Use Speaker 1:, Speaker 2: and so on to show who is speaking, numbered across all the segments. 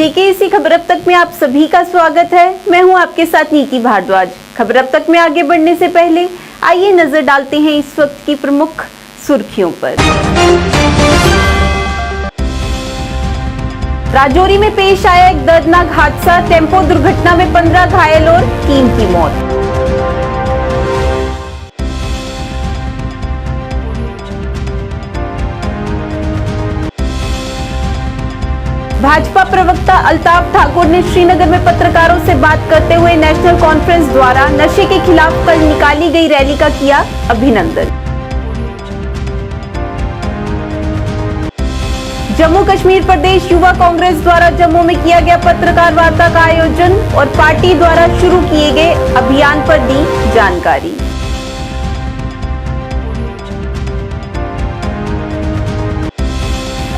Speaker 1: जेकेएसी खबर अब तक में आप सभी का स्वागत है। मैं हूं आपके साथ नीति भारद्वाज। खबर अब तक में आगे बढ़ने से पहले आइए नजर डालते हैं इस वक्त की प्रमुख सुर्खियों पर। राजौरी में पेश आया एक दर्दनाक हादसा, टेम्पो दुर्घटना में 15 घायल और 3 की मौत। भाजपा प्रवक्ता अल्ताफ ठाकुर ने श्रीनगर में पत्रकारों से बात करते हुए नेशनल कॉन्फ्रेंस द्वारा नशे के खिलाफ कल निकाली गई रैली का किया अभिनंदन। जम्मू कश्मीर प्रदेश युवा कांग्रेस द्वारा जम्मू में किया गया पत्रकार वार्ता का आयोजन और पार्टी द्वारा शुरू किए गए अभियान पर दी जानकारी।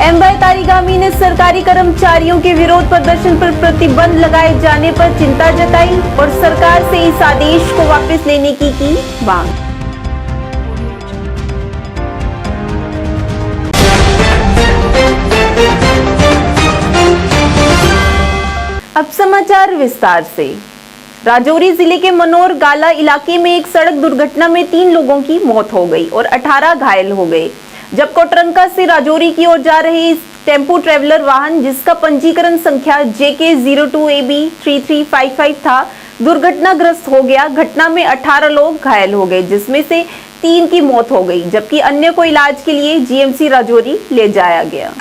Speaker 1: एमवाय तारिगामी ने सरकारी कर्मचारियों के विरोध प्रदर्शन पर प्रतिबंध लगाए जाने पर चिंता जताई और सरकार से इस आदेश को वापस लेने की मांग। अब समाचार विस्तार से। राजौरी जिले के मनोर गाला इलाके में एक सड़क दुर्घटना में 3 लोगों की मौत हो गई और 18 घायल हो गए, जब कोटरंका से राजौरी की ओर जा रहे इस टेम्पो ट्रेवलर वाहन जिसका पंजीकरण संख्या JK02AB3355 था, दुर्घटनाग्रस्त हो गया। घटना में 18 लोग घायल हो गए, जिसमें से 3 की मौत हो गई, जबकि अन्य को इलाज के लिए जीएमसी राजौरी ले जाया गया।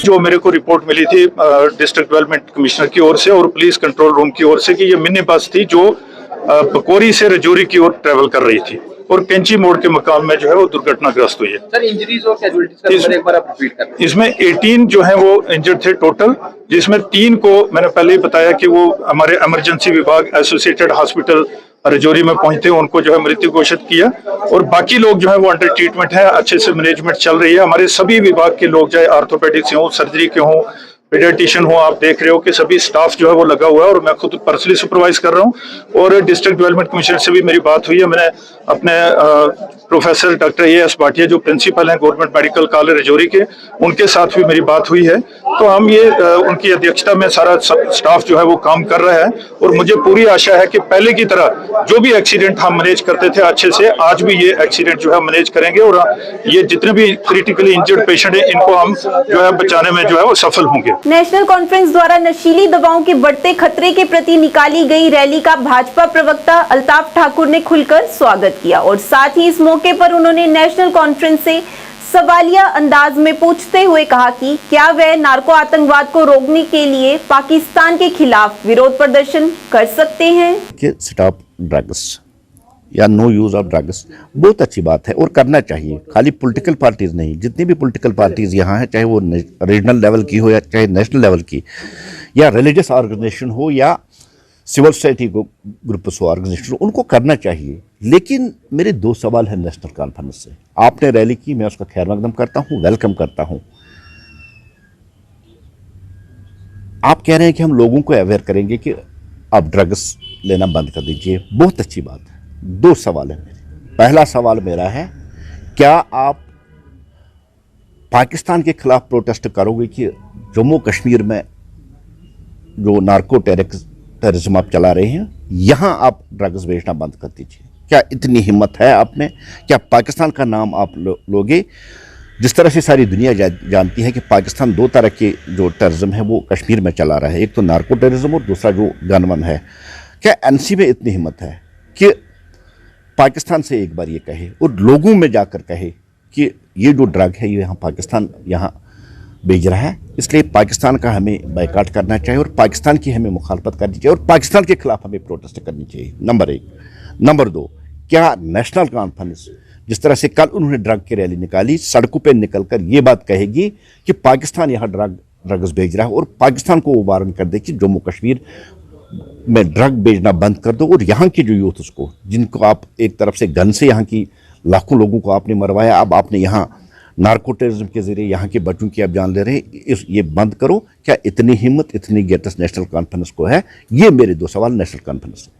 Speaker 2: जो मेरे को रिपोर्ट मिली थी डिस्ट्रिक्ट डेवलपमेंट कमिश्नर की ओर से और पुलिस कंट्रोल रूम की ओर से कि ये मिनी बस थी जो पकोरी से राजौरी की ओर ट्रेवल कर रही थी और कैंची मोड़ के मकाम में जो है वो दुर्घटनाग्रस्त हुई है।
Speaker 3: सर, इंजरीज और कैजुअलिटीज का एक बार आप रिपीट करें।
Speaker 2: इसमें 18 जो है वो इंजर्ड थे टोटल, जिसमें 3 को मैंने पहले ही बताया कि वो हमारे इमरजेंसी विभाग एसोसिएटेड हॉस्पिटल राजौरी में पहुंचते उनको जो है मृत्यु घोषित किया और बाकी लोग जो है वो अंडर ट्रीटमेंट है, अच्छे से मैनेजमेंट चल रही है। हमारे सभी विभाग के लोग, चाहे आर्थोपेडिक से हो, सर्जरी के हों, पीडियाट्रिशियन हो, आप देख रहे हो कि सभी स्टाफ जो है वो लगा हुआ है और मैं खुद पर्सनली सुपरवाइज कर रहा हूं। और डिस्ट्रिक्ट डेवलपमेंट कमिश्नर से भी मेरी बात हुई है। मैंने अपने प्रोफेसर डॉक्टर AS भाटिया जो प्रिंसिपल हैं गवर्नमेंट मेडिकल कॉलेज राजौरी के, उनके साथ भी मेरी बात हुई है। तो हम ये उनकी अध्यक्षता में सारा स्टाफ जो है वो काम कर रहा है और मुझे पूरी आशा है कि पहले की तरह जो भी एक्सीडेंट हम मैनेज करते थे अच्छे से, आज भी ये एक्सीडेंट जो है मैनेज करेंगे और ये जितने भी क्रिटिकली इंजर्ड पेशेंट है इनको हम जो है बचाने में जो है वो सफल होंगे।
Speaker 1: नेशनल कॉन्फ्रेंस द्वारा नशीली दवाओं के बढ़ते खतरे के प्रति निकाली गई रैली का भाजपा प्रवक्ता अल्ताफ ठाकुर ने खुलकर स्वागत किया और साथ ही इस मौके पर उन्होंने नेशनल कॉन्फ्रेंस से सवालिया अंदाज में पूछते हुए कहा कि क्या वह नार्को आतंकवाद को रोकने के लिए पाकिस्तान के खिलाफ विरोध प्रदर्शन कर सकते हैं।
Speaker 4: कि स्टॉप ड्रग्स या नो यूज ऑफ ड्रग्स बहुत अच्छी बात है और करना चाहिए। खाली पॉलिटिकल पार्टीज नहीं, जितनी भी पॉलिटिकल पार्टीज यहाँ हैं, चाहे वो रीजनल लेवल की हो या चाहे नेशनल लेवल की, या रिलीजियस ऑर्गेनाइजेशन हो या सिविल सोसाइटी को ग्रुप्स हो, ऑर्गेनाइजेशन हो, उनको करना चाहिए। लेकिन मेरे 2 सवाल हैं नेशनल कॉन्फ्रेंस से। आपने रैली की, मैं उसका खैर मकदम करता हूँ, वेलकम करता हूँ। आप कह रहे हैं कि हम लोगों को अवेयर करेंगे कि आप ड्रग्स लेना बंद कर दीजिए, बहुत अच्छी बात है। 2 सवाल हैं मेरे। पहला सवाल मेरा है, क्या आप पाकिस्तान के खिलाफ प्रोटेस्ट करोगे कि जम्मू कश्मीर में जो नार्को टेररिज्म आप चला रहे हैं, यहां आप ड्रग्स बेचना बंद कर दीजिए? क्या इतनी हिम्मत है आप में? क्या पाकिस्तान का नाम आप लोगे? जिस तरह से सारी दुनिया जानती है कि पाकिस्तान 2 तरह के जो टेररिज्म है वो कश्मीर में चला रहा है, एक तो नार्को टेररिज्म और दूसरा जो गनमन है। क्या NC में इतनी हिम्मत है कि पाकिस्तान से एक बार ये कहे और लोगों में जाकर कहे कि ये जो ड्रग है ये पाकिस्तान यहाँ बेच रहा है, इसलिए पाकिस्तान का हमें बायकॉट करना चाहिए और पाकिस्तान की हमें मुखालफत करनी चाहिए और पाकिस्तान के खिलाफ हमें प्रोटेस्ट करनी चाहिए, नंबर 1। नंबर 2, क्या नेशनल कॉन्फ्रेंस जिस तरह से कल उन्होंने ड्रग की रैली निकाली, सड़कों पर निकलकर ये बात कहेगी कि पाकिस्तान यहाँ ड्रग्स बेच रहा है और पाकिस्तान को वो वारन कर दे कि जम्मू कश्मीर में ड्रग बेचना बंद कर दो और यहाँ की जो यूथ उसको, जिनको आप एक तरफ से गन से यहाँ की लाखों लोगों को आपने मरवाया, अब आपने यहाँ नार्को टेररिज्म के जरिए यहाँ के बच्चों की आप जान ले रहे हैं, ये बंद करो। क्या इतनी हिम्मत, इतनी गेटस नेशनल कॉन्फ्रेंस को है? ये मेरे 2 सवाल नेशनल कॉन्फ्रेंस से।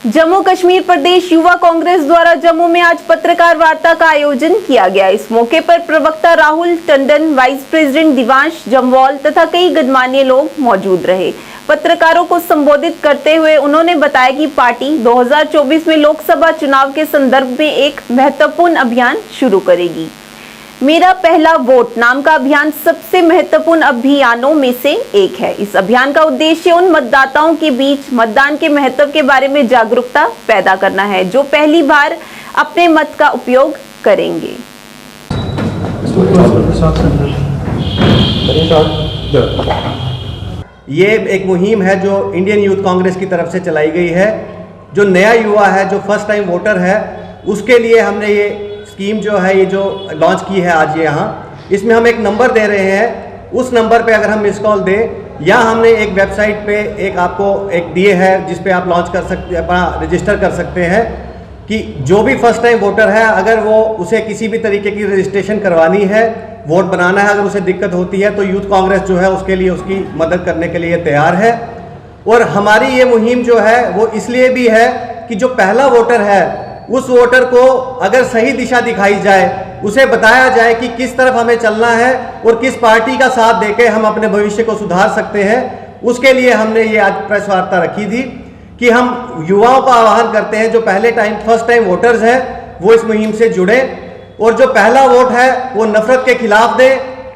Speaker 1: जम्मू कश्मीर प्रदेश युवा कांग्रेस द्वारा जम्मू में आज पत्रकार वार्ता का आयोजन किया गया। इस मौके पर प्रवक्ता राहुल टंडन, वाइस प्रेसिडेंट दिवांश जम्वाल तथा कई गणमान्य लोग मौजूद रहे। पत्रकारों को संबोधित करते हुए उन्होंने बताया कि पार्टी 2024 में लोकसभा चुनाव के संदर्भ में एक महत्वपूर्ण अभियान शुरू करेगी। मेरा पहला वोट नाम का अभियान सबसे महत्वपूर्ण अभियानों में से एक है। इस अभियान का उद्देश्य उन मतदाताओं के बीच मतदान के महत्व के बारे में जागरूकता पैदा करना है जो पहली बार अपने मत का उपयोग करेंगे।
Speaker 5: ये एक मुहिम है जो इंडियन यूथ कांग्रेस की तरफ से चलाई गई है। जो नया युवा है, जो फर्स्ट टाइम वोटर है, उसके लिए हमने ये स्कीम जो है ये जो लॉन्च की है आज ये यहाँ, इसमें हम एक नंबर दे रहे हैं। उस नंबर पे अगर हम मिस कॉल दें या हमने एक वेबसाइट पे एक आपको एक दिए है जिस पे आप लॉन्च कर सकते, अपना रजिस्टर कर सकते हैं कि जो भी फर्स्ट टाइम वोटर है अगर वो उसे किसी भी तरीके की रजिस्ट्रेशन करवानी है, वोट बनाना है, अगर उसे दिक्कत होती है तो यूथ कांग्रेस जो है उसके लिए उसकी मदद करने के लिए तैयार है। और हमारी ये मुहिम जो है वो इसलिए भी है कि जो पहला वोटर है उस वोटर को अगर सही दिशा दिखाई जाए, उसे बताया जाए कि किस तरफ हमें चलना है और किस पार्टी का साथ देके हम अपने भविष्य को सुधार सकते हैं। उसके लिए हमने ये आज प्रेस वार्ता रखी थी कि हम युवाओं का आह्वान करते हैं जो पहले टाइम फर्स्ट टाइम वोटर्स हैं वो इस मुहिम से जुड़े और जो पहला वोट है वो नफरत के खिलाफ दे।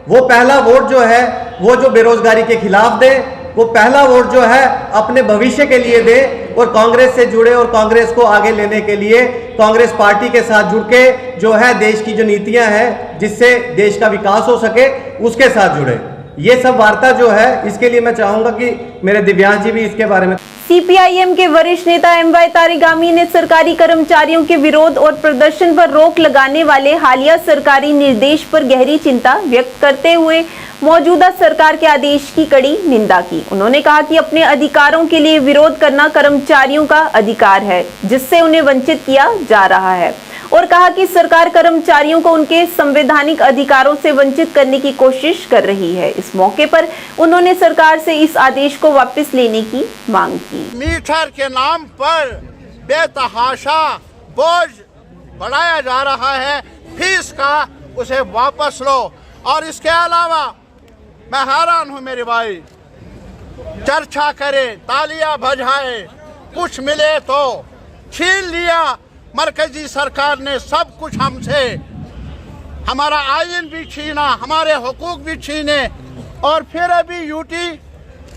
Speaker 5: वो पहला वोट जो है वो जो बेरोजगारी के खिलाफ दे। वो पहला वोट जो है अपने भविष्य के लिए दे और कांग्रेस से जुड़े और कांग्रेस को आगे लेने के लिए कांग्रेस पार्टी के साथ जुड़ के जो है देश की जो नीतियां हैं जिससे देश का विकास हो सके उसके साथ जुड़े। ये सब वार्ता जो है इसके लिए मैं चाहूंगा कि मेरे दिव्यांश जी भी इसके बारे में।
Speaker 1: सीपीआईएम के वरिष्ठ नेता एम.वाई. तारिगामी ने सरकारी कर्मचारियों के विरोध और प्रदर्शन पर रोक लगाने वाले हालिया सरकारी निर्देश पर गहरी चिंता व्यक्त करते हुए मौजूदा सरकार के आदेश की कड़ी निंदा की। उन्होंने कहा कि अपने अधिकारों के लिए विरोध करना कर्मचारियों का अधिकार है जिससे उन्हें वंचित किया जा रहा है और कहा कि सरकार कर्मचारियों को उनके संवैधानिक अधिकारों से वंचित करने की कोशिश कर रही है। इस मौके पर उन्होंने सरकार से इस आदेश को वापस लेने की मांग की।
Speaker 6: मीटर के नाम पर बेतहाशा बोझ बढ़ाया जा रहा है फीस का, उसे वापस लो। और इसके अलावा मैं हैरान हूँ मेरे भाई, चर्चा करे, तालियां बजाए, कुछ मिले तो छीन लिया मरकजी सरकार ने सब कुछ हमसे, हमारा आइन भी छीना, हमारे हुकूक भी छीने। और फिर अभी यूटी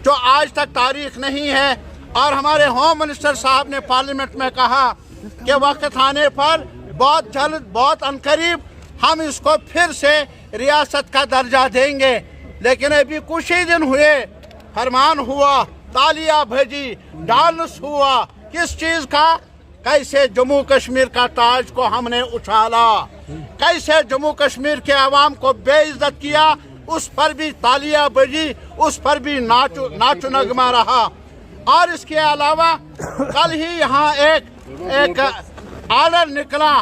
Speaker 6: जो आज तक तारीख नहीं है और हमारे होम मिनिस्टर साहब ने पार्लियामेंट में कहा कि वक्त आने पर बहुत जल्द बहुत अनकरीब हम इसको फिर से रियासत का दर्जा देंगे। लेकिन अभी कुछ ही दिन हुए फरमान हुआ, तालियां भेजी, डांस हुआ, किस चीज का? कैसे जम्मू कश्मीर का ताज को हमने उछाला, कैसे जम्मू कश्मीर के अवाम को बेइज्जत किया, उस पर भी तालियां बजी, उस पर भी नाचो नगमा रहा। और इसके अलावा कल ही यहाँ एक आर्डर निकला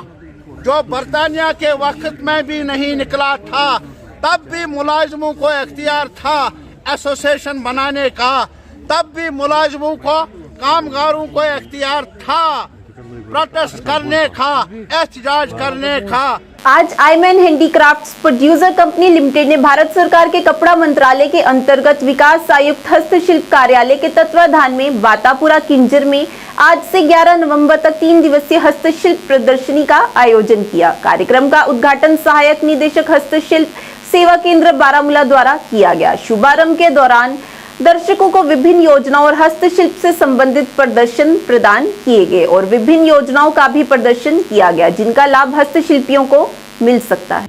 Speaker 6: जो बरतानिया के वक्त में भी नहीं निकला था, तब भी मुलाजिमों को इख्तियार था एसोसिएशन बनाने का, तब भी मुलाजिमों को, कामगारों को इख्तियार था प्रोटेस्ट करने का, एहतजाज करने का।
Speaker 1: आज आईमैन हैंडीक्राफ्ट्स प्रोड्यूसर कंपनी लिमिटेड ने भारत सरकार के कपड़ा मंत्रालय के अंतर्गत विकास आयुक्त हस्तशिल्प कार्यालय के तत्वाधान में बातापुरा किंजर में आज से 11 नवंबर तक 3 दिवसीय हस्तशिल्प प्रदर्शनी का आयोजन किया। कार्यक्रम का उद्घाटन सहायक निदेशक हस्तशिल्प सेवा केंद्र बारामूला द्वारा किया गया। शुभारंभ के दौरान दर्शकों को विभिन्न योजनाओं और हस्तशिल्प से संबंधित प्रदर्शन प्रदान किए गए और विभिन्न योजनाओं का भी प्रदर्शन किया गया जिनका लाभ हस्तशिल्पियों को मिल सकता है।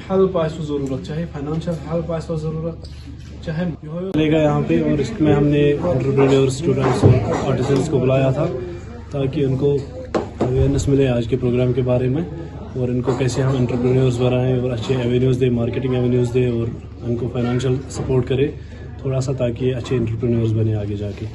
Speaker 7: हेल्प आसो जरूरत, चाहे फाइनेंशियल हेल्प आसो जरूरत, चाहे लेगा यहाँ पे। और इसमें हमने एंटरप्रेन्योर, स्टूडेंट्स और आर्टिसंस को बुलाया था ताकि उनको अवेयरनेस मिले आज के प्रोग्राम के बारे में और इनको कैसे हम एंटरप्रेन्योर्स बनाएं और अच्छे एवेन्यूज़ दें, मार्केटिंग एवेन्यूज़ दें और उनको फाइनेंशियल सपोर्ट करें थोड़ा सा ताकि अच्छे एंटरप्रेन्योर्स बने आगे जाके।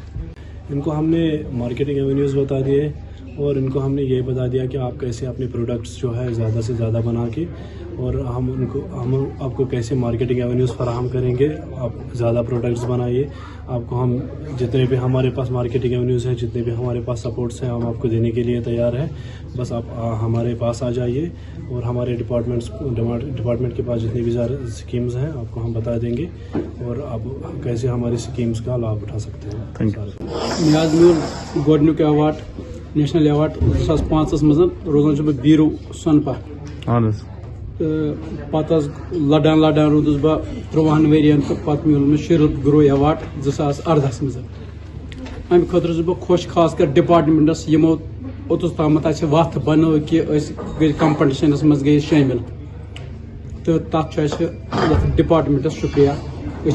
Speaker 7: इनको हमने मार्केटिंग एवेन्यूज़ बता दिए, और इनको हमने ये बता दिया कि आप कैसे अपने प्रोडक्ट्स जो है ज़्यादा से ज़्यादा बना के, और हम आपको कैसे मार्केटिंग एवेन्यूज़ फराहम करेंगे। आप ज़्यादा प्रोडक्ट्स बनाइए, आपको हम जितने भी हमारे पास मार्केटिंग एवेन्यूज़ हैं, जितने भी हमारे पास सपोर्ट्स हैं, हम आपको देने के लिए तैयार हैं। बस आप हमारे पास आ जाइए और हमारे डिपार्टमेंट के पास जितनी भी स्कीम्स हैं आपको हम बता देंगे, और आप कैसे हमारी स्कीम्स का लाभ उठा सकते हैं।
Speaker 8: मे आज मिल गोडनुक अवार्ड नेशनल अवार्ड 2005 मज रोजान बह बीरो सोनपा तो पत लड़ान रूदस बह 13 वरियन तो पत मिल मे शीरत ग्रो अवार्ड 2018 मज अमे खुद बह खुश खास कर डिपार्टमेंटस यमो ओतुस तामत वत बन कि गई कंपटिशनस मज गई शामिल तो तथ डिपार्टमेंटस शुक्रिया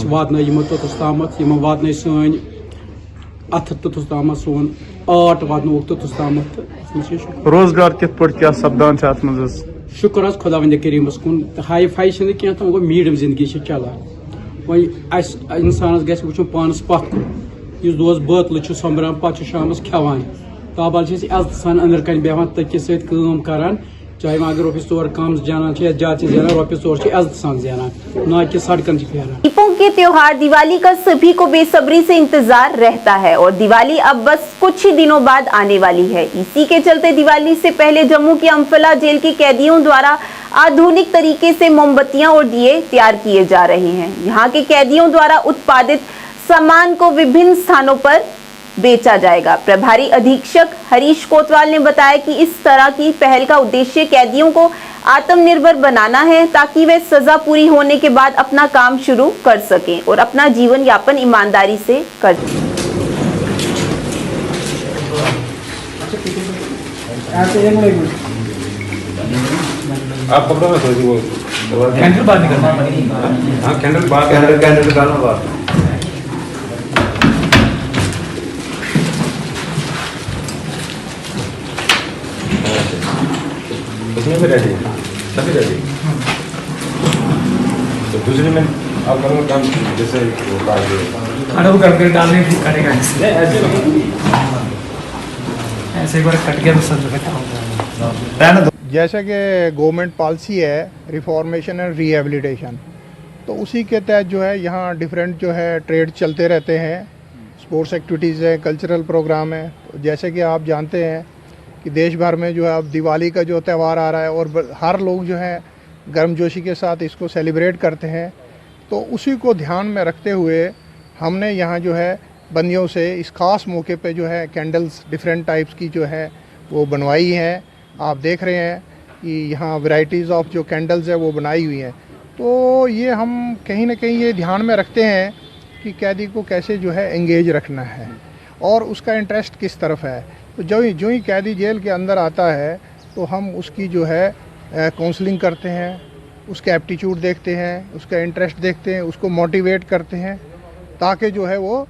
Speaker 8: वातन यमो तोतुस तामत यमो वातन सन अथ तोतुस तामत सोन आर्ट वातन तोतुस तामत
Speaker 9: रोजगार कित पट क्या सपदान अत मज
Speaker 8: शुक्र खुदा वंद करीमस कुन हाई फाई कह तो गो मीडियम जिंदगी चलान वह इंसानस गो वो पानस पत कुन दोस बोतल सोमब्रान पे शामस खेवान ताबाल इज्जत सान अंदर कन बेहान तकिस सम करान, चाहे वह अगर रुपये 4 कम जाना ज्यादा जाना रुपये 4 इज्जत सान जाना, ना कि सड़कन फेरान।
Speaker 1: दीपों के त्योहार दिवाली का सभी को बेसब्री से इंतजार रहता है और दिवाली अब बस कुछ ही दिनों बाद आने वाली है। इसी के चलते दिवाली से पहले जम्मू की अम्फला जेल के कैदियों द्वारा आधुनिक तरीके से मोमबत्तियां और दिए तैयार किए जा रहे हैं। यहाँ के कैदियों द्वारा उत्पादित सामान को विभिन्न स्थानों पर बेचा जाएगा। प्रभारी अधीक्षक हरीश कोतवाल ने बताया कि इस तरह की पहल का उद्देश्य कैदियों को आत्मनिर्भर बनाना है ताकि वे सजा पूरी होने के बाद अपना काम शुरू कर सकें और अपना जीवन यापन ईमानदारी से कर सकें।
Speaker 10: आप कपड़ों में सोचिए वो कैंडल बात नहीं करना। हाँ कैंडल बात कैंडल निकालना बात उसमें भी रेडी सभी रेडी। तो दूसरे में आप करोगे काम जैसे वो खाना वो करके डालने ठीक करेगा ऐसे एक बार कट गया तो सब जगह।
Speaker 6: जैसे कि गवर्नमेंट पॉलिसी है रिफॉर्मेशन एंड रिहेबिलिटेशन, तो उसी के तहत जो है यहाँ डिफरेंट जो है ट्रेड चलते रहते हैं, स्पोर्ट्स एक्टिविटीज़ है, कल्चरल प्रोग्राम है। तो जैसे कि आप जानते हैं कि देश भर में जो है अब दिवाली का जो त्यौहार आ रहा है और हर लोग जो है गर्मजोशी के साथ इसको सेलिब्रेट करते हैं, तो उसी को ध्यान में रखते हुए हमने यहाँ जो है बंदियों से इस ख़ास मौके पे जो है कैंडल्स डिफरेंट टाइप्स की जो है वो बनवाई हैं। आप देख रहे हैं कि यहाँ वैरायटीज़ ऑफ जो कैंडल्स है वो बनाई हुई हैं। तो ये हम कहीं ना कहीं ये ध्यान में रखते हैं कि कैदी को कैसे जो है एंगेज रखना है और उसका इंटरेस्ट किस तरफ है। तो जो ही कैदी जेल के अंदर आता है तो हम उसकी जो है काउंसलिंग करते हैं, उसका एप्टीट्यूड देखते हैं, उसका इंटरेस्ट देखते हैं, उसको मोटिवेट करते हैं ताकि जो है वो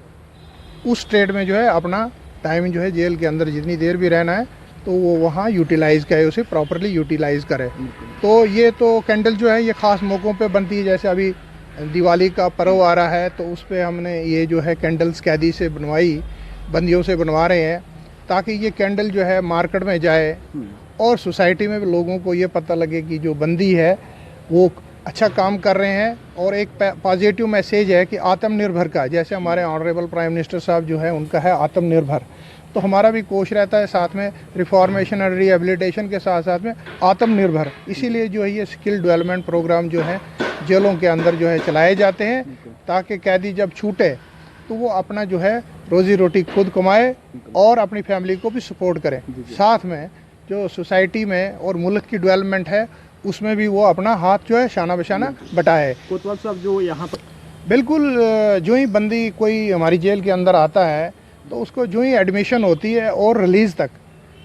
Speaker 6: उस ट्रेड में जो है अपना टाइम जो है जेल के अंदर जितनी देर भी रहना है तो वो वहाँ यूटिलाइज़ करे, उसे प्रॉपरली यूटिलाइज़ करे। तो ये तो कैंडल जो है ये ख़ास मौक़ों पे बनती है। जैसे अभी दिवाली का पर्व आ रहा है तो उस पर हमने ये जो है कैंडल्स कैदी से बनवाई, बंदियों से बनवा रहे हैं ताकि ये कैंडल जो है मार्केट में जाए और सोसाइटी में भी लोगों को ये पता लगे कि जो बंदी है वो अच्छा काम कर रहे हैं। और एक पॉजिटिव मैसेज है कि आत्मनिर्भर का, जैसे हमारे ऑनरेबल प्राइम मिनिस्टर साहब जो है उनका है आत्मनिर्भर, तो हमारा भी कोश रहता है साथ में रिफॉर्मेशन और रिहेबिलिटेशन के साथ साथ में आत्मनिर्भर। इसीलिए जो है ये स्किल डेवलपमेंट प्रोग्राम जो है जेलों के अंदर जो है चलाए जाते हैं ताकि कैदी जब छूटे तो वो अपना जो है रोज़ी रोटी खुद कमाए और अपनी फैमिली को भी सपोर्ट करें। साथ में जो सोसाइटी में और मुल्क की डेवलपमेंट है उसमें भी वो अपना हाथ जो है शाना बशाना बटाए।
Speaker 5: कोतवाल साहब जो यहाँ पर
Speaker 6: बिल्कुल जो ही बंदी कोई हमारी जेल के अंदर आता है तो उसको जो ही एडमिशन होती है और रिलीज़ तक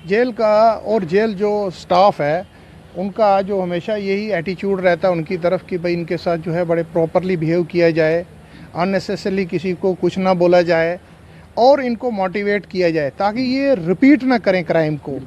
Speaker 6: जेल का और जेल जो स्टाफ है उनका जो हमेशा यही एटीट्यूड रहता है उनकी तरफ कि भाई इनके साथ जो है बड़े प्रॉपरली बिहेव किया जाए, अननेसेसरली किसी को कुछ ना बोला जाए और इनको मोटिवेट किया जाए ताकि ये रिपीट ना करें क्राइम को।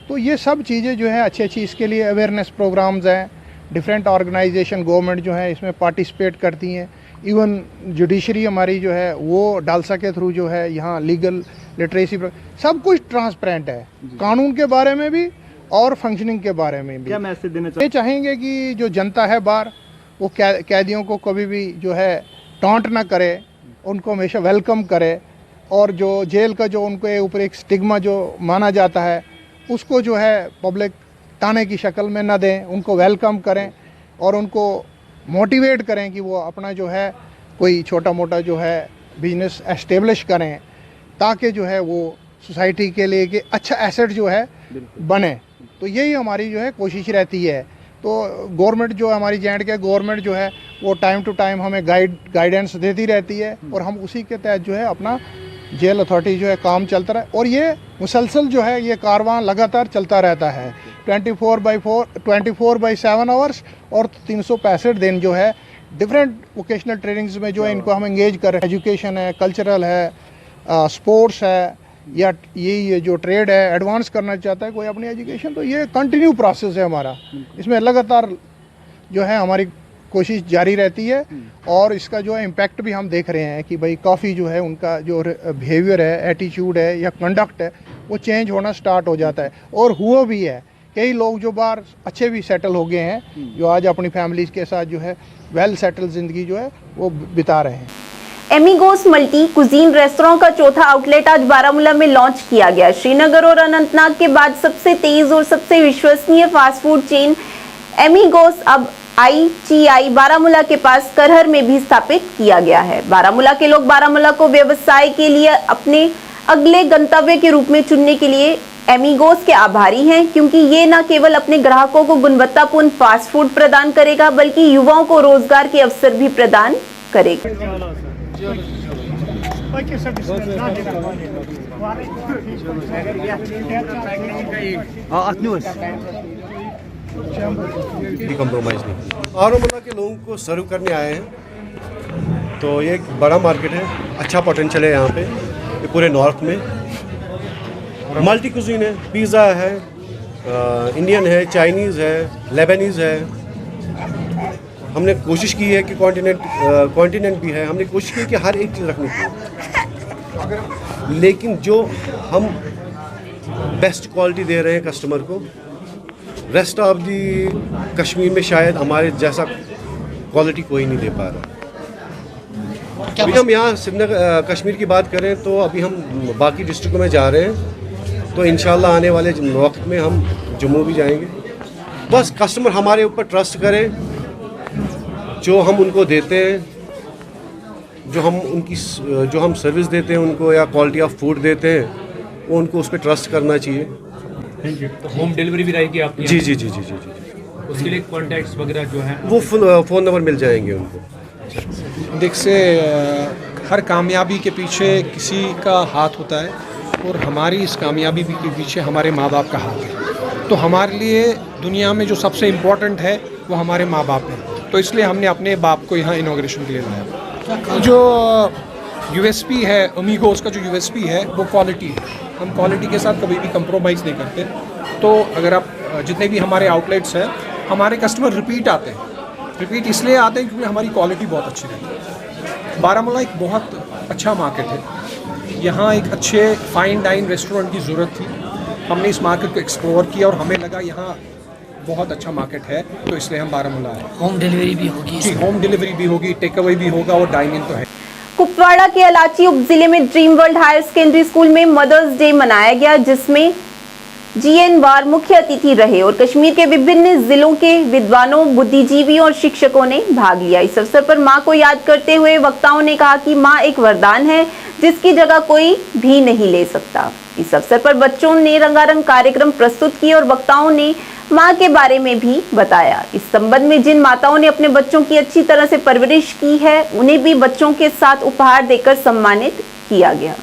Speaker 6: तो ये सब चीज़ें जो है अच्छी अच्छी, इसके लिए अवेयरनेस प्रोग्राम्स हैं, डिफरेंट ऑर्गेनाइजेशन गवर्नमेंट जो है इसमें पार्टिसिपेट करती हैं। इवन जुडिशरी हमारी जो है वो डालसा के थ्रू जो है यहाँ लीगल लिटरेसी, सब कुछ ट्रांसपेरेंट है, कानून के बारे में भी और फंक्शनिंग के बारे में भी।
Speaker 9: क्या मैसेज देना
Speaker 6: ये चाहेंगे कि जो जनता है बाहर, वो कैदियों को कभी भी जो है टॉन्ट ना करे, उनको हमेशा वेलकम करे, और जो जेल का जो उनके ऊपर एक स्टिग्मा जो माना जाता है उसको जो है पब्लिक ताने की शक्ल में ना दें, उनको वेलकम करें और उनको मोटिवेट करें कि वो अपना जो है कोई छोटा मोटा जो है बिजनेस एस्टेब्लिश करें, ताकि जो है वो सोसाइटी के लिए कि अच्छा एसेट जो है बने। तो यही हमारी जो है कोशिश रहती है। तो गवर्नमेंट जो हमारी J&K गवर्नमेंट जो है वो टाइम टू टाइम हमें गाइडेंस देती रहती है, और हम उसी के तहत जो है अपना जेल अथॉरिटी जो है काम चलता रहा, और ये मुसलसल जो है ये कारवां लगातार चलता रहता है 24/7 आवर्स, और 365 दिन जो है डिफरेंट वोकेशनल ट्रेनिंग्स में जो है इनको हम एंगेज कर रहे हैं। एजुकेशन है, कल्चरल है, स्पोर्ट्स है, या ये जो ट्रेड है, एडवांस करना चाहता है कोई अपनी एजुकेशन, तो ये कंटिन्यू प्रोसेस है हमारा। इसमें लगातार जो है हमारी कोशिश जारी रहती है, और इसका जो है इम्पैक्ट भी हम देख रहे हैं कि भाई काफ़ी जो है उनका जो बिहेवियर है, एटीट्यूड है या कंडक्ट है, वो चेंज होना स्टार्ट हो जाता है, और हुआ भी है। कई लोग जो बाहर अच्छे भी सेटल हो गए हैं, जो आज अपनी फैमिलीज के साथ जो है वेल सेटल ज़िंदगी जो है वो बिता रहे हैं।
Speaker 1: एमिगोस मल्टी कुजीन रेस्टोरेंट का चौथा आउटलेट आज बारामूला में लॉन्च किया गया। श्रीनगर और अनंतनाग के बाद सबसे तेज और सबसे विश्वसनीय फास्ट फूड चेन एमिगोस अब IGI बारामूला के पास करहर में भी स्थापित किया गया है। बारामूला के लोग बारामूला को व्यवसाय के लिए अपने अगले गंतव्य के रूप में चुनने के लिए एमिगोस के आभारी हैं, क्योंकि ये न केवल अपने ग्राहकों को गुणवत्तापूर्ण फास्ट फूड प्रदान करेगा, बल्कि युवाओं को रोजगार के अवसर भी प्रदान करेगा।
Speaker 5: कंप्रोमाइज नहीं। बारामूला के लोगों को सर्व करने आए हैं, तो ये एक बड़ा मार्केट है, अच्छा पोटेंशियल है यहाँ पे, ये पूरे नॉर्थ में। मल्टी कुजीन है, पिज़्ज़ा है, इंडियन है, चाइनीज़ है, लेबनीज़ है। हमने कोशिश की है कि कॉन्टिनेंट भी है, हमने कोशिश की कि हर एक चीज़ रखने की, लेकिन जो हम बेस्ट क्वालिटी दे रहे हैं कस्टमर को, रेस्ट ऑफ दी कश्मीर में शायद हमारे जैसा क्वालिटी कोई नहीं दे पा रहा। अभी हम यहाँ श्रीनगर कश्मीर की बात करें तो अभी हम बाकी डिस्ट्रिक्टों में जा रहे हैं, तो इंशाल्लाह आने वाले वक्त में हम जम्मू भी जाएंगे। बस कस्टमर हमारे ऊपर ट्रस्ट करें, जो हम उनको देते हैं, जो हम सर्विस देते हैं उनको, या क्वालिटी ऑफ फूड देते हैं, वो उनको उस पर ट्रस्ट करना चाहिए।
Speaker 10: तो होम डिलीवरी भी रहेगी आपकी?
Speaker 5: जी।
Speaker 10: उसके लिए कॉन्टैक्ट्स वगैरह जो हैं
Speaker 5: वो फ़ोन नंबर मिल जाएंगे उनको।
Speaker 11: देख से हर कामयाबी के पीछे किसी का हाथ होता है, और हमारी इस कामयाबी के पीछे हमारे माँ बाप का हाथ है। तो हमारे लिए दुनिया में जो सबसे इम्पोर्टेंट है वो हमारे माँ बाप हैं, तो इसलिए हमने अपने बाप को यहाँ इनॉग्रेशन के लिए लाया। जो USP है एमिगोस का, जो USP है वो क्वालिटी है। हम क्वालिटी के साथ कभी भी कंप्रोमाइज़ नहीं करते। तो अगर आप जितने भी हमारे आउटलेट्स हैं, हमारे कस्टमर रिपीट आते हैं। रिपीट इसलिए आते हैं क्योंकि हमारी क्वालिटी बहुत अच्छी रहती है। बारामूला एक बहुत अच्छा मार्केट है, यहाँ एक अच्छे फाइन डाइन रेस्टोरेंट की ज़रूरत थी। हमने इस मार्केट को एक्सप्लोर किया और हमें लगा यहाँ बहुत अच्छा मार्केट है, तो इसलिए हम बारामूला आए।
Speaker 12: होम डिलीवरी भी होगी?
Speaker 11: जी, होम डिलीवरी भी होगी, टेक अवे भी होगा, और डाइन इन तो है।
Speaker 1: कुपवाड़ा के अलाची उप जिले में dream world higher secondary school में मदर्स डे मनाया गया, जिसमें GN वार मुख्य अतिथि रहे और कश्मीर के विभिन्न जिलों के विद्वानों, बुद्धिजीवियों और शिक्षकों ने भाग लिया। इस अवसर पर मां को याद करते हुए वक्ताओं ने कहा कि मां एक वरदान है जिसकी जगह कोई भी नहीं ले सकता। इस अवसर पर बच्चों ने रंगारंग कार्यक्रम प्रस्तुत किए और वक्ताओं ने मां के बारे में भी बताया। इस संबंध में जिन माताओं ने अपने बच्चों की अच्छी तरह से परवरिश की है, उन्हें भी बच्चों के साथ उपहार देकर सम्मानित किया गया।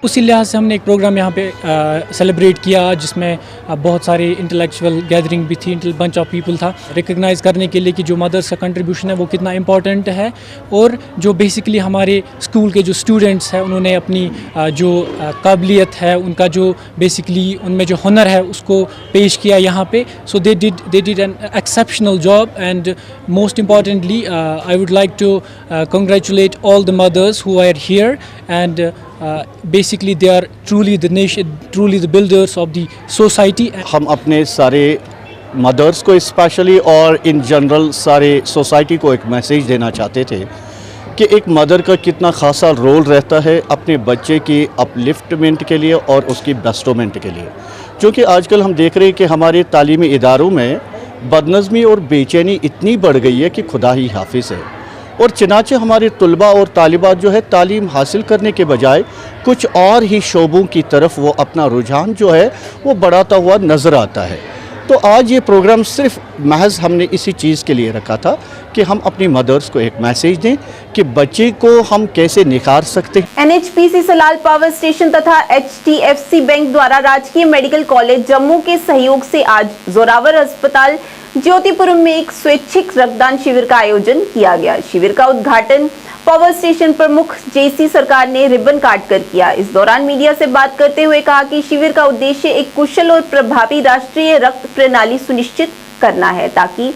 Speaker 8: उसी लिहाज से हमने एक प्रोग्राम यहाँ पे सेलिब्रेट किया जिसमें बहुत सारे इंटेलेक्चुअल गैदरिंग भी थी, बंच ऑफ पीपल था, रिकग्नाइज़ करने के लिए कि जो मदर्स का कंट्रीब्यूशन है वो कितना इम्पॉर्टेंट है, और जो बेसिकली हमारे स्कूल के जो स्टूडेंट्स हैं उन्होंने अपनी जो काबिलियत है, उनका जो बेसिकली उनमें जो हुनर है उसको पेश किया यहाँ पे. So they did an exceptional job, and most importantly I would like to congratulate all the mothers who are here, and basically they are truly the nation, truly the builders of the society.
Speaker 4: हम अपने सारे mother's को specially और in general सारे society को एक message देना चाहते थे कि एक मदर का कितना खासा रोल रहता है अपने बच्चे की अपलिफ्टमेंट के लिए और उसकी बेस्टोमेंट के लिए, क्योंकि आजकल हम देख रहे हैं कि हमारे तालीमी इदारों में बदनज़मी और बेचैनी इतनी बढ़ गई है कि खुदा ही हाफिज़ है, और चनाचे हमारे तलबा और तालिबात जो है तालीम हासिल करने के बजाय कुछ और ही शोबों की तरफ वो अपना रुझान जो है वो बढ़ाता हुआ नज़र आता है. तो आज ये प्रोग्राम सिर्फ महज हमने इसी चीज़ के लिए रखा था कि हम अपनी मदर्स को एक मैसेज दें कि बच्चे को हम कैसे निखार सकते हैं.
Speaker 1: NHPC सलाल पावर स्टेशन तथा HDFC बैंक द्वारा राजकीय मेडिकल कॉलेज जम्मू के सहयोग से आज जोरावर अस्पताल ज्योतिपुरम में एक स्वैच्छिक रक्तदान शिविर का आयोजन किया गया. शिविर का उद्घाटन पावर स्टेशन प्रमुख JC सरकार ने रिबन काट कर किया. इस दौरान मीडिया से बात करते हुए कहा कि शिविर का उद्देश्य एक कुशल और प्रभावी राष्ट्रीय रक्त प्रणाली सुनिश्चित करना है ताकि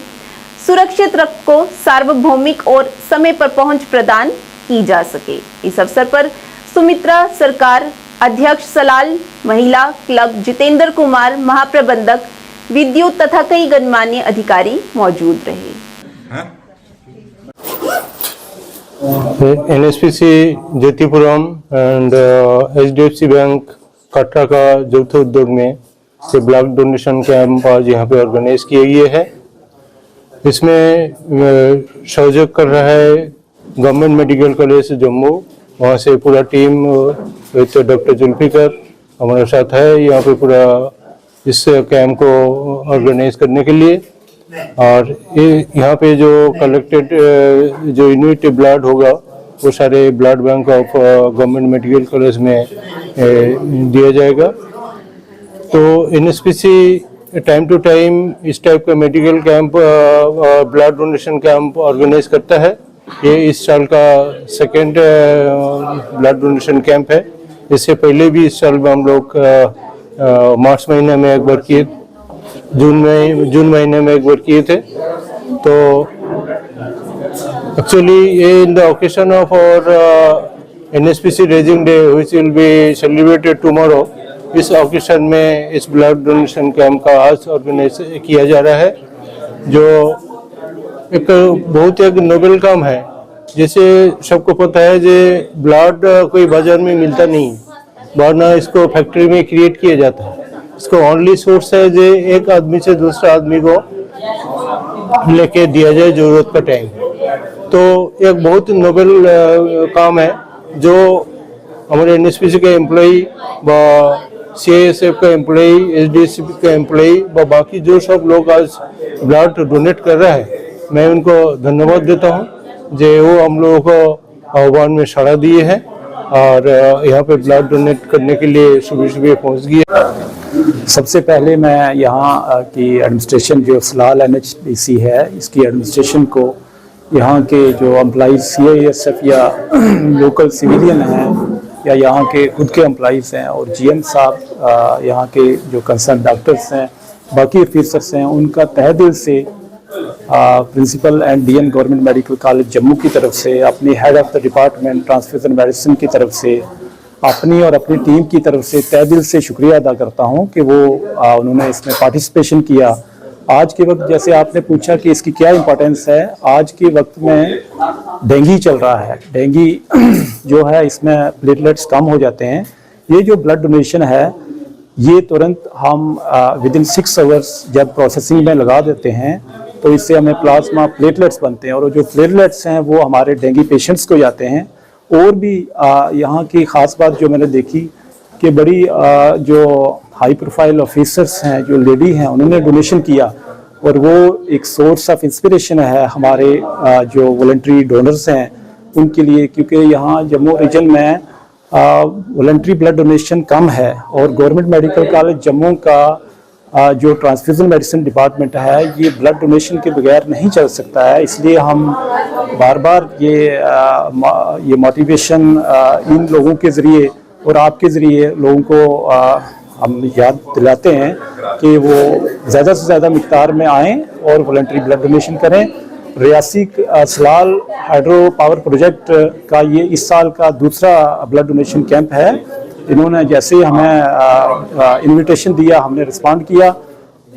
Speaker 1: सुरक्षित रक्त को सार्वभौमिक और समय पर पहुंच प्रदान की जा सके. इस अवसर पर सुमित्रा सरकार, अध्यक्ष सलाल महिला क्लब जितेंद्र कुमार, महाप्रबंधक विद्युत तथा कई गणमान्य अधिकारी मौजूद रहे.
Speaker 12: NHPC Jyotipuram and HDFC bank Katra का जौथ उद्योग में से ब्लड डोनेशन कैंप आज यहाँ पे ऑर्गेनाइज किए गए है. इसमें सहयोग कर रहा है गवर्नमेंट मेडिकल कॉलेज जम्मू, वहाँ से पूरा टीम विद डॉक्टर जुल्फिकर हमारे साथ है यहाँ पे पूरा इस कैंप को ऑर्गेनाइज करने के लिए. और यहाँ पे जो कलेक्टेड जो यूनिट ब्लड होगा वो सारे blood bank of government medical college में दिया जाएगा. तो NHPC टाइम टू टाइम इस टाइप का medical camp blood donation camp organise करता है. ये इस साल का सेकेंड ब्लड डोनेशन कैंप है. इससे पहले भी इस साल में हम लोग मार्च महीने में एक बार किए, जून महीने में एक बार किए थे. तो एक्चुअली ये in the occasion of our NHPC raising day which will be celebrated tomorrow, इस ओकेशन में इस ब्लड डोनेशन कैंप का आज ऑर्गेनाइज किया जा रहा है, जो एक बहुत एक नोबेल काम है. जैसे सबको पता है जो ब्लड कोई बाजार में मिलता नहीं, वरना इसको फैक्ट्री में क्रिएट किया जाता है. इसको ओनली सोर्स है जो एक आदमी से दूसरा आदमी को लेके दिया जाए जरूरत का टाइम. तो एक बहुत नोबेल काम है जो हमारे NHPC के एम्प्लॉई व CISF का एम्प्लॉई, HDFC का एम्प्लॉई व बाकी जो सब लोग आज ब्लड डोनेट कर रहा है, मैं उनको धन्यवाद देता हूँ जो वो हम लोगों को आह्वान में साड़ा दिए हैं और यहाँ पे ब्लड डोनेट करने के लिए सुबह सुबह पहुँच गए.
Speaker 13: सबसे पहले मैं यहाँ की एडमिनिस्ट्रेशन जो सलाल NHPC है इसकी एडमिनिस्ट्रेशन को, यहाँ के जो एम्प्लॉइज CISF या लोकल सिविलियन हैं या यहाँ के खुद के एम्प्लॉइज़ हैं और GM साहब, यहाँ के जो कंसर्न डॉक्टर्स हैं, बाकी ऑफिसर्स हैं, उनका तहे दिल से principal and DN government medical college Jammu की तरफ से, अपनी head of the department transfusion medicine की तरफ से, अपनी और अपनी टीम की तरफ से तहे दिल से शुक्रिया अदा करता हूँ कि वो उन्होंने इसमें पार्टिसिपेशन किया. आज के वक्त जैसे आपने पूछा कि इसकी क्या इम्पोर्टेंस है, आज के वक्त में डेंगू चल रहा है. डेंगू जो है इसमें प्लेटलेट्स कम हो जाते हैं. ये जो ब्लड डोनेशन है ये तुरंत हम विद इन 6 आवर्स जब प्रोसेसिंग में लगा देते हैं तो इससे हमें प्लाज्मा प्लेटलेट्स बनते हैं और जो प्लेटलेट्स हैं वो हमारे डेंगू पेशेंट्स को जाते हैं. और भी यहाँ की ख़ास बात जो मैंने देखी कि बड़ी जो हाई प्रोफाइल ऑफिसर्स हैं, जो लेडी हैं, उन्होंने डोनेशन किया और वो एक सोर्स ऑफ इंस्पिरेशन है हमारे जो वॉलंटरी डोनर्स हैं उनके लिए, क्योंकि यहाँ जम्मू रीजन में वॉलंटरी ब्लड डोनेशन कम है और गवर्नमेंट मेडिकल कॉलेज जम्मू का जो ट्रांसफ्यूजन मेडिसिन डिपार्टमेंट है ये ब्लड डोनेशन के बगैर नहीं चल सकता है। इसलिए हम बार बार ये मोटिवेशन इन लोगों के ज़रिए और आपके ज़रिए लोगों को हम याद दिलाते हैं कि वो ज़्यादा से ज़्यादा मिक़दार में आएँ और वॉलंटरी ब्लड डोनेशन करें। Reasi Salal hydro power project का ये इस साल का दूसरा ब्लड डोनेशन कैंप है। इन्होंने जैसे ही हमें इनविटेशन दिया हमने रिस्पॉन्ड किया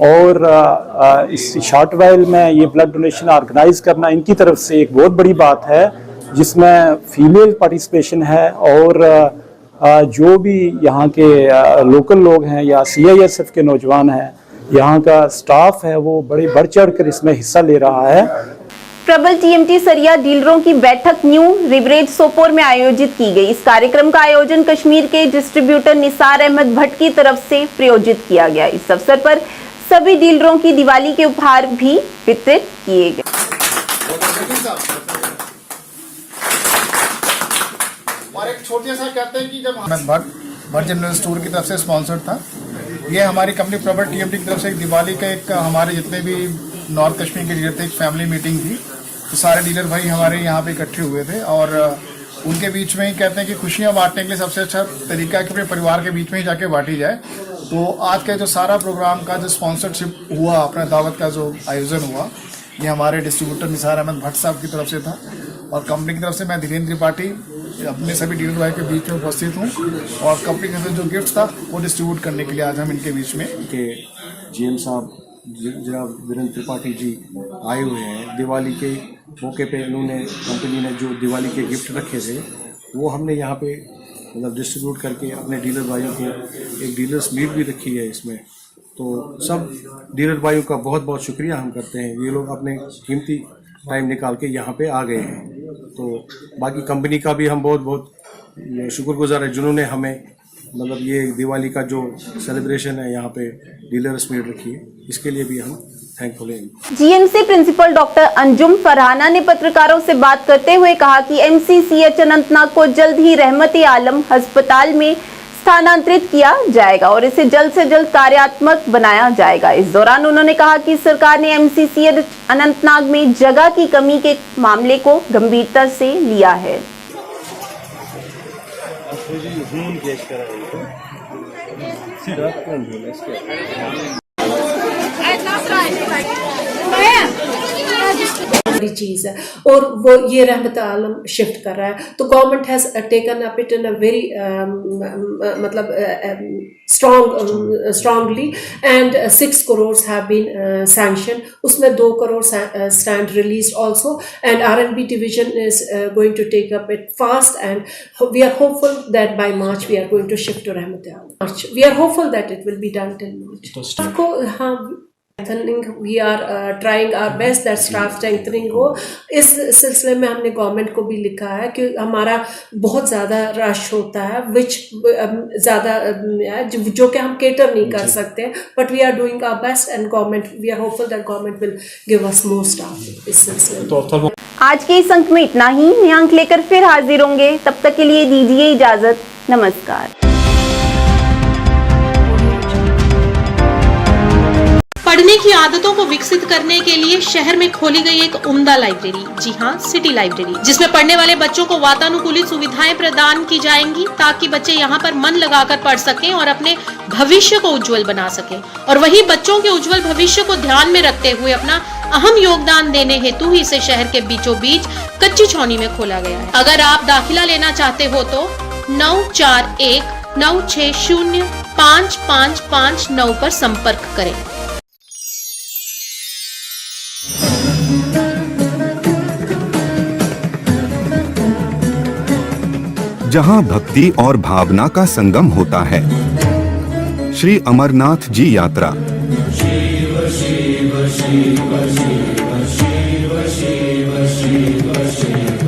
Speaker 13: और इस शॉर्ट वाइल में ये ब्लड डोनेशन ऑर्गेनाइज करना इनकी तरफ से एक बहुत बड़ी बात है जिसमें फीमेल पार्टिसिपेशन है और जो भी यहाँ के लोकल लोग हैं या CISF के नौजवान हैं, यहाँ का स्टाफ है, वो बड़े बढ़ चढ़ कर इसमें हिस्सा ले रहा है।
Speaker 1: प्रबल TMT सरिया डीलरों की बैठक न्यू रिवरेज सोपोर में आयोजित की गई। इस कार्यक्रम का आयोजन कश्मीर के डिस्ट्रीब्यूटर निसार अहमद भट्ट की तरफ से प्रायोजित किया गया। इस अवसर पर सभी डीलरों की दिवाली के उपहार भी वितरित किए गए।
Speaker 6: और एक छोटे सा कहते हैं कि जब अहमद भट्ट जनरल स्टोर की तरफ से स्पॉन्सर्ड था, ये हमारी कंपनी प्रबल TMT की तरफ से एक दिवाली का एक हमारे जितने भी नॉर्थ कश्मीर के डीलर थे, एक फैमिली मीटिंग थी। तो सारे डीलर भाई हमारे यहाँ पे इकट्ठे हुए थे और उनके बीच में ही कहते हैं कि खुशियाँ बांटने के लिए सबसे अच्छा तरीका है कि अपने परिवार के बीच में ही जाके बांटी जाए। तो आज का जो सारा प्रोग्राम का जो स्पॉन्सरशिप हुआ, अपना दावत का जो आयोजन हुआ, ये हमारे डिस्ट्रीब्यूटर निसार अहमद भट्ट साहब की तरफ से था और कंपनी की तरफ से मैं धीरेन्द्र त्रिपाठी अपने सभी डीलर भाई के बीच में उपस्थित हूँ और कंपनी की तरफ से जो गिफ्ट था वो डिस्ट्रीब्यूट करने के लिए आज हम इनके बीच में
Speaker 14: के GM साहब जनाब वीरेंद्र त्रिपाठी जी आए हुए हैं। दिवाली के मौके पे इन्होंने कंपनी ने जो दिवाली के गिफ्ट रखे थे वो हमने यहाँ पे मतलब डिस्ट्रीब्यूट करके अपने डीलर भाइयों को एक डीलर्स मीट भी रखी है इसमें। तो सब डीलर भाइयों का बहुत बहुत शुक्रिया हम करते हैं, ये लोग अपने कीमती टाइम निकाल के यहाँ पे आ गए हैं। तो बाकी कंपनी का भी हम बहुत बहुत शुक्रगुजार है जिन्होंने हमें मतलब ये दिवाली का जो सेलिब्रेशन है यहाँ पे डीलर्स मीट रखी है, इसके लिए भी हम थैंकफुल हैं।
Speaker 1: GMC principal doctor Anjum Farhana ने पत्रकारों से बात करते हुए कहा कि MCCH अनंतनाग को जल्द ही रहमत आलम अस्पताल में स्थानांतरित किया जाएगा और इसे जल्द से जल्द कार्यात्मक बनाया जाएगा। इस दौरान उन्होंने कहा कि सरकार ने MCCH अनंतनाग में जगह की कमी के मामले को गंभीरता से लिया है।
Speaker 15: बड़ी चीज है और वो ये रहमत आलम शिफ्ट कर रहा है। तो government has taken up it in a very मतलब strongly and 6 crores have been sanctioned. उसमें 2 crore stand released also, and R&B division is going to take up it fast, and we are hopeful that by March we are going to shift to Rahmat March. We are hopeful that it will be done till March. We are trying our best that staff strengthening हो। इस सिलसिले में हमने government को भी लिखा है कि हमारा बहुत ज़्यादा रश होता है विच ज़्यादा जो कि हम केटर नहीं कर सकते, but we are doing our best and government we are hopeful that government will give us more staff इस सिलसिले में।
Speaker 1: आज के इस अंक में इतना ही। नए अंक लेकर फिर हाजिर होंगे, तब तक के लिए दीजिए इजाजत। नमस्कार।
Speaker 16: पढ़ने की आदतों को विकसित करने के लिए शहर में खोली गई एक उम्दा लाइब्रेरी, जी हाँ, सिटी लाइब्रेरी, जिसमें पढ़ने वाले बच्चों को वातानुकूलित सुविधाएं प्रदान की जाएंगी ताकि बच्चे यहाँ पर मन लगाकर पढ़ सकें और अपने भविष्य को उज्जवल बना सकें। और वही बच्चों के उज्जवल भविष्य को ध्यान में रखते हुए अपना अहम योगदान देने हेतु ही इसे शहर के बीचों बीच कच्ची छौनी में खोला गया है। अगर आप दाखिला लेना चाहते हो तो 9419605559 पर संपर्क करें।
Speaker 17: जहां भक्ति और भावना का संगम होता है, श्री अमरनाथ जी यात्रा। शिव शिव शिव शिव शिव शिव शिव शिव